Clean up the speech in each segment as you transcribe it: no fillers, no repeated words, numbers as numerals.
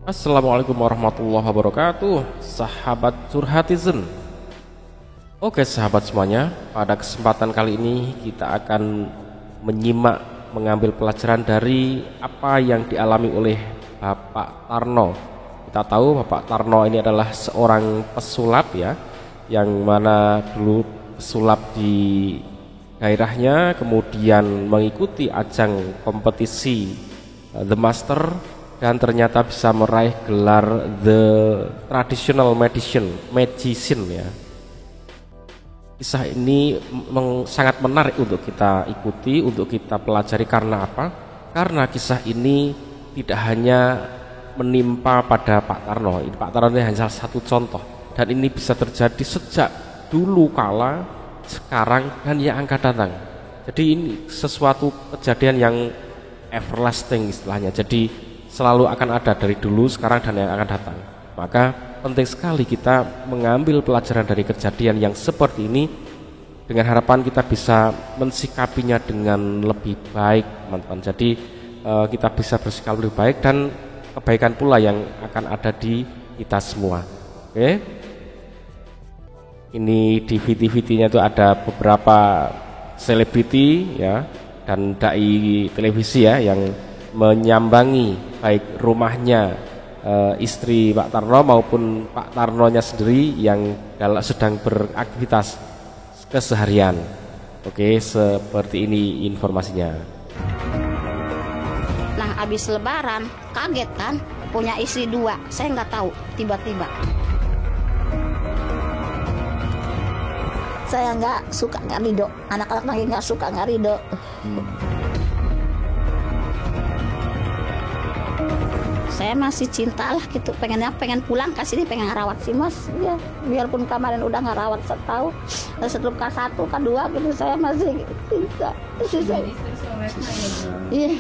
Assalamualaikum warahmatullahi wabarakatuh, sahabat curhatizen. Oke sahabat semuanya, pada kesempatan kali ini kita akan mengambil pelajaran dari apa yang dialami oleh Bapak Tarno. Kita tahu Bapak Tarno ini adalah seorang pesulap ya, yang mana dulu pesulap di daerahnya, kemudian mengikuti ajang kompetisi The Master, dan ternyata bisa meraih gelar The Traditional Magician ya. Kisah ini sangat menarik untuk kita ikuti, untuk kita pelajari. Karena apa? Karena kisah ini tidak hanya menimpa pada Pak Tarno. Pak Tarno ini hanya salah satu contoh, dan ini bisa terjadi sejak dulu kala, sekarang, dan yang akan datang. Jadi ini sesuatu kejadian yang everlasting istilahnya. Jadi selalu akan ada dari dulu, sekarang, dan yang akan datang. Maka penting sekali kita mengambil pelajaran dari kejadian yang seperti ini, dengan harapan kita bisa mensikapinya dengan lebih baik, teman-teman. Jadi kita bisa bersikap lebih baik, dan kebaikan pula yang akan ada di kita semua. Oke. Ini di VT-VT-nya itu ada beberapa selebriti ya, dan dai televisi ya, yang menyambangi baik rumahnya istri Pak Tarno maupun Pak Tarnonya sendiri yang sedang beraktivitas keseharian. Oke, seperti ini informasinya. Nah, habis lebaran kaget kan, punya istri dua, saya nggak tahu, tiba-tiba saya nggak suka, nggak ridho, anak-anak lagi nggak suka, nggak ridho. Saya masih cinta lah gitu, pengen pulang ke sini, pengen ngerawat si Mas ya, biarpun kemarin udah ngerawat setahun, setelah K1 K2 gitu, saya masih cinta. Iya.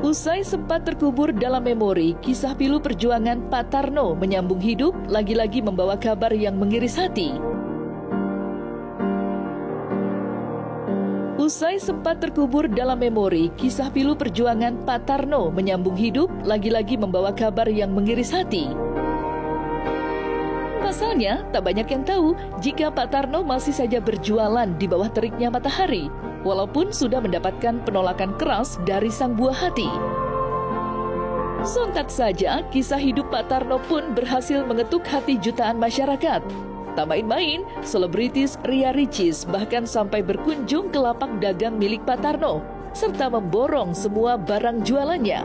Usai sempat terkubur dalam memori, kisah pilu perjuangan Pak Tarno menyambung hidup, lagi-lagi membawa kabar yang mengiris hati. Usai sempat terkubur dalam memori, kisah pilu perjuangan Pak Tarno menyambung hidup, lagi-lagi membawa kabar yang mengiris hati. Pasalnya, tak banyak yang tahu jika Pak Tarno masih saja berjualan di bawah teriknya matahari, walaupun sudah mendapatkan penolakan keras dari sang buah hati. Sontak saja, kisah hidup Pak Tarno pun berhasil mengetuk hati jutaan masyarakat. Tak main-main, selebritis Ria Ricis bahkan sampai berkunjung ke lapak dagang milik Pak Tarno, serta memborong semua barang jualannya.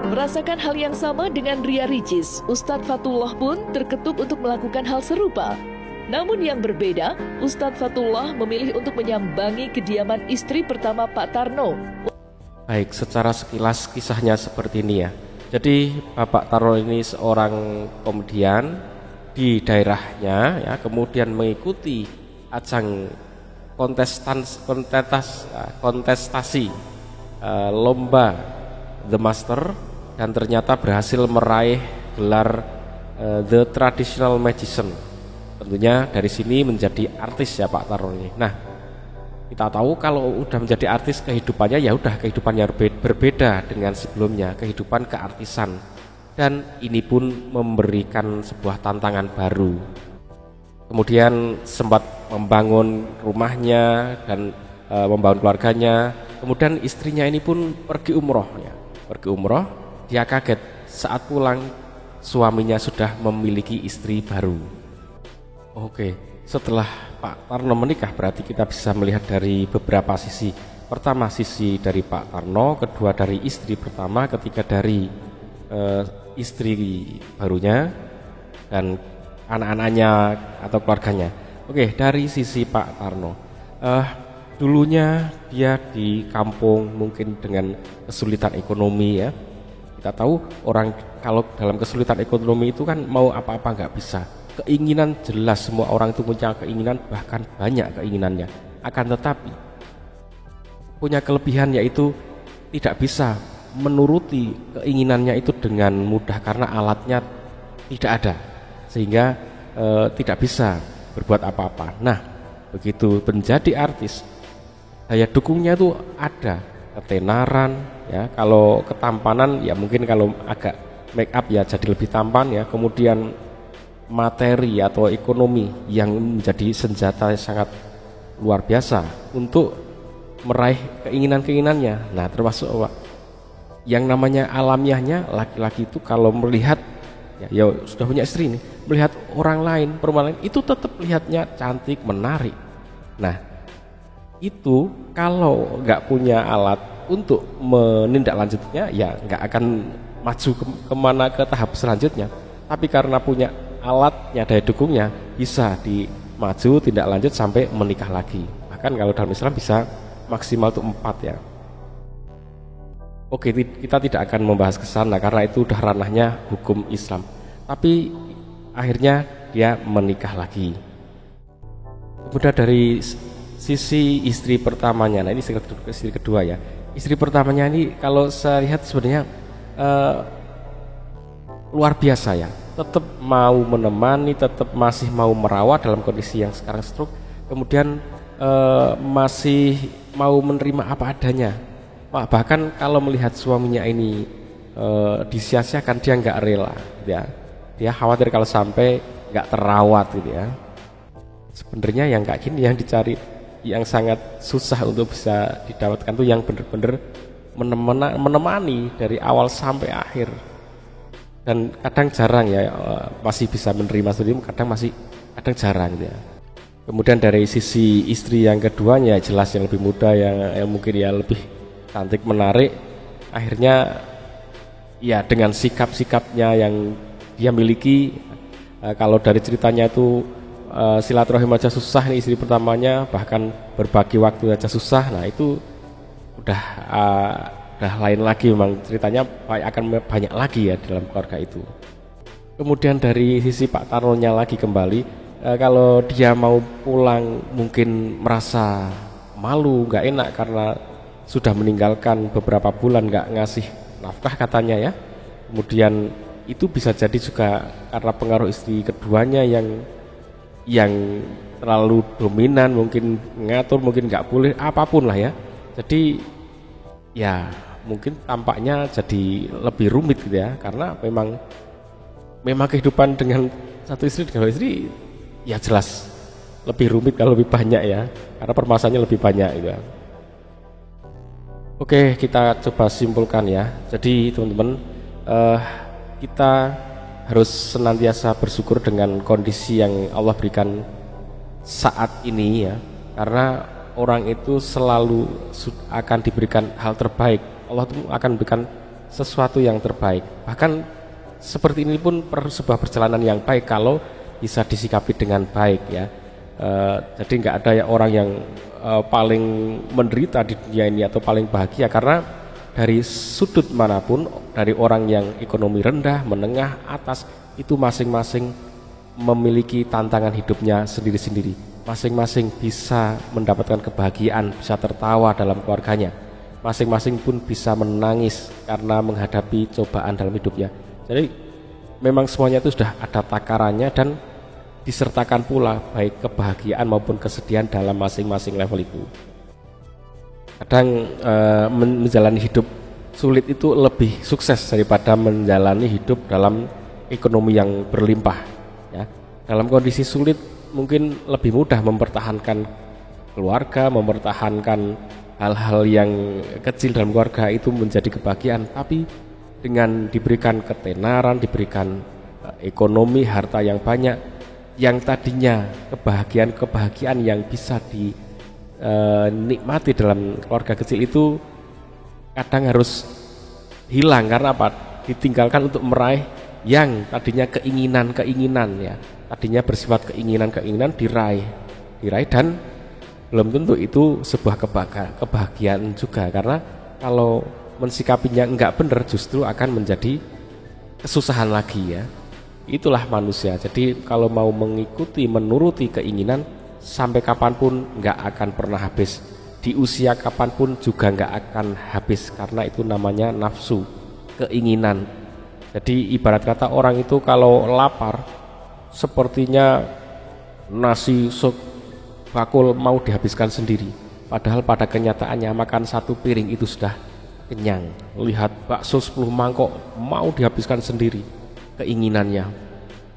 Merasakan hal yang sama dengan Ria Ricis, Ustadz Fatullah pun terketuk untuk melakukan hal serupa. Namun yang berbeda, Ustadz Fatullah memilih untuk menyambangi kediaman istri pertama Pak Tarno. Baik, secara sekilas kisahnya seperti ini ya. Jadi Bapak Tarno ini seorang komedian di daerahnya ya, kemudian mengikuti ajang kontestasi lomba The Master, dan ternyata berhasil meraih gelar The Traditional Magician. Tentunya dari sini menjadi artis ya Pak Tarno ini. Nah, kita tahu kalau udah menjadi artis, kehidupannya ya udah kehidupannya berbeda dengan sebelumnya, kehidupan keartisan. Dan ini pun memberikan sebuah tantangan baru. Kemudian sempat membangun rumahnya dan membangun keluarganya. Kemudian istrinya ini pun pergi umroh ya. Pergi umroh, dia kaget saat pulang suaminya sudah memiliki istri baru. Oke, setelah Pak Tarno menikah berarti kita bisa melihat dari beberapa sisi. Pertama sisi dari Pak Tarno, kedua dari istri pertama, ketiga dari istri barunya, dan anak-anaknya atau keluarganya. Oke, dari sisi Pak Tarno, dulunya dia di kampung mungkin dengan kesulitan ekonomi ya. Kita tahu orang kalau dalam kesulitan ekonomi itu kan mau apa-apa nggak bisa. Keinginan jelas, semua orang itu punya keinginan, bahkan banyak keinginannya. Akan tetapi punya kelebihan, yaitu tidak bisa menuruti keinginannya itu dengan mudah karena alatnya tidak ada, sehingga tidak bisa berbuat apa-apa. Nah, begitu menjadi artis, daya dukungnya itu ada, ketenaran ya, kalau ketampanan ya mungkin kalau agak make up ya jadi lebih tampan ya, kemudian materi atau ekonomi yang menjadi senjata yang sangat luar biasa untuk meraih keinginan-keinginannya. Nah, termasuk yang namanya alamiahnya, laki-laki itu kalau melihat ya sudah punya istri nih, melihat orang lain, perempuan lain, itu tetap lihatnya cantik, menarik. Nah, itu kalau nggak punya alat untuk menindaklanjutinya ya nggak akan maju kemana ke tahap selanjutnya. Tapi karena punya alatnya, daya dukungnya, bisa dimaju tindak lanjut sampai menikah lagi. Bahkan kalau dalam Islam bisa maksimal itu 4 ya. Oke, kita tidak akan membahas ke sana karena itu udah ranahnya hukum Islam. Tapi akhirnya dia menikah lagi. Kemudian dari sisi istri pertamanya, nah ini istri kedua ya. Istri pertamanya ini kalau saya lihat sebenarnya luar biasa ya. Tetap mau menemani, tetap masih mau merawat dalam kondisi yang sekarang stroke. Kemudian masih mau menerima apa adanya. Bahkan kalau melihat suaminya ini disia-siakan, dia nggak rela gitu ya. Dia khawatir kalau sampai nggak terawat gitu ya. Sebenarnya yang kayak gini yang dicari, yang sangat susah untuk bisa didapatkan tuh yang benar-benar menemani dari awal sampai akhir. Dan kadang jarang ya masih bisa menerima sendiri, kadang jarang gitu ya. Kemudian dari sisi istri yang keduanya jelas yang lebih muda, yang mungkin ya lebih cantik, menarik. Akhirnya ya dengan sikap-sikapnya yang dia miliki, kalau dari ceritanya itu silaturahim aja susah nih istri pertamanya, bahkan berbagi waktu aja susah. Nah itu udah lain lagi, memang ceritanya akan banyak lagi ya dalam keluarga itu. Kemudian dari sisi Pak Tarnonya lagi kembali, kalau dia mau pulang mungkin merasa malu, nggak enak karena sudah meninggalkan beberapa bulan, nggak ngasih nafkah katanya ya. Kemudian itu bisa jadi juga karena pengaruh istri keduanya yang terlalu dominan, mungkin ngatur, mungkin nggak boleh apapun lah ya. Jadi ya mungkin tampaknya jadi lebih rumit gitu ya, karena memang kehidupan dengan satu istri dengan istri ya jelas lebih rumit kalau lebih banyak ya, karena permasalahannya lebih banyak gitu ya. Oke, kita coba simpulkan ya. Jadi teman-teman, kita harus senantiasa bersyukur dengan kondisi yang Allah berikan saat ini ya, karena orang itu selalu akan diberikan hal terbaik. Allah itu akan memberikan sesuatu yang terbaik. Bahkan seperti ini pun sebuah perjalanan yang baik kalau bisa disikapi dengan baik ya. Jadi nggak ada ya orang yang paling menderita di dunia ini atau paling bahagia, karena dari sudut manapun, dari orang yang ekonomi rendah, menengah, atas, itu masing-masing memiliki tantangan hidupnya sendiri-sendiri. Masing-masing bisa mendapatkan kebahagiaan, bisa tertawa dalam keluarganya. Masing-masing pun bisa menangis karena menghadapi cobaan dalam hidupnya. Jadi memang semuanya itu sudah ada takarannya dan disertakan pula baik kebahagiaan maupun kesedihan dalam masing-masing level itu. Kadang menjalani hidup sulit itu lebih sukses daripada menjalani hidup dalam ekonomi yang berlimpah ya. Dalam kondisi sulit mungkin lebih mudah mempertahankan keluarga, mempertahankan hal-hal yang kecil dalam keluarga itu menjadi kebahagiaan, tapi dengan diberikan ketenaran, diberikan ekonomi, harta yang banyak, yang tadinya kebahagiaan yang bisa dinikmati dalam keluarga kecil itu kadang harus hilang. Karena apa? Ditinggalkan untuk meraih yang tadinya keinginan ya, tadinya bersifat keinginan diraih dan belum tentu itu sebuah kebahagiaan juga, karena kalau mensikapinya enggak benar justru akan menjadi kesusahan lagi ya. Itulah manusia. Jadi kalau mau mengikuti, menuruti keinginan sampai kapanpun enggak akan pernah habis di usia kapanpun juga nggak akan habis, karena itu namanya nafsu, keinginan. Jadi ibarat kata orang itu kalau lapar sepertinya nasi sebakul mau dihabiskan sendiri, padahal pada kenyataannya makan satu piring itu sudah kenyang. Lihat bakso 10 mangkok mau dihabiskan sendiri, keinginannya.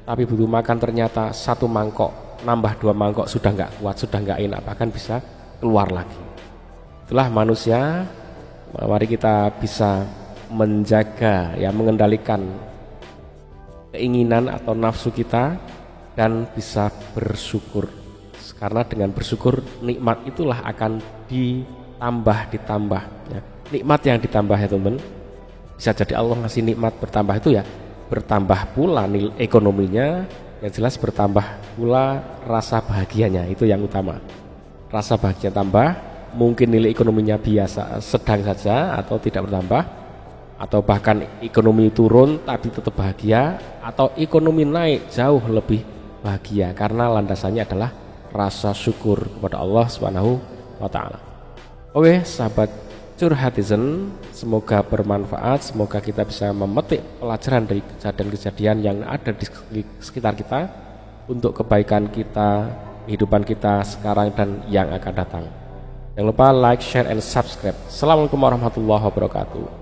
Tapi begitu makan ternyata 1 mangkok nambah 2 mangkok sudah nggak kuat, sudah nggak enak, bahkan bisa keluar lagi. Itulah manusia. Mari kita bisa menjaga, ya, mengendalikan keinginan atau nafsu kita dan bisa bersyukur, karena dengan bersyukur nikmat itulah akan ditambah ya. Nikmat yang ditambah ya teman, bisa jadi Allah ngasih nikmat bertambah itu ya, bertambah pula nilai ekonominya, yang jelas bertambah pula rasa bahagianya, itu yang utama. Rasa bahagia tambah, mungkin nilai ekonominya biasa sedang saja atau tidak bertambah, atau bahkan ekonomi turun tapi tetap bahagia, atau ekonomi naik jauh lebih bahagia karena landasannya adalah rasa syukur kepada Allah Subhanahu wa taala. Oke, sahabat Curhatizen, semoga bermanfaat, semoga kita bisa memetik pelajaran dari kejadian-kejadian yang ada di sekitar kita untuk kebaikan kita, kehidupan kita sekarang dan yang akan datang. Jangan lupa like, share, and subscribe. Assalamualaikum warahmatullahi wabarakatuh.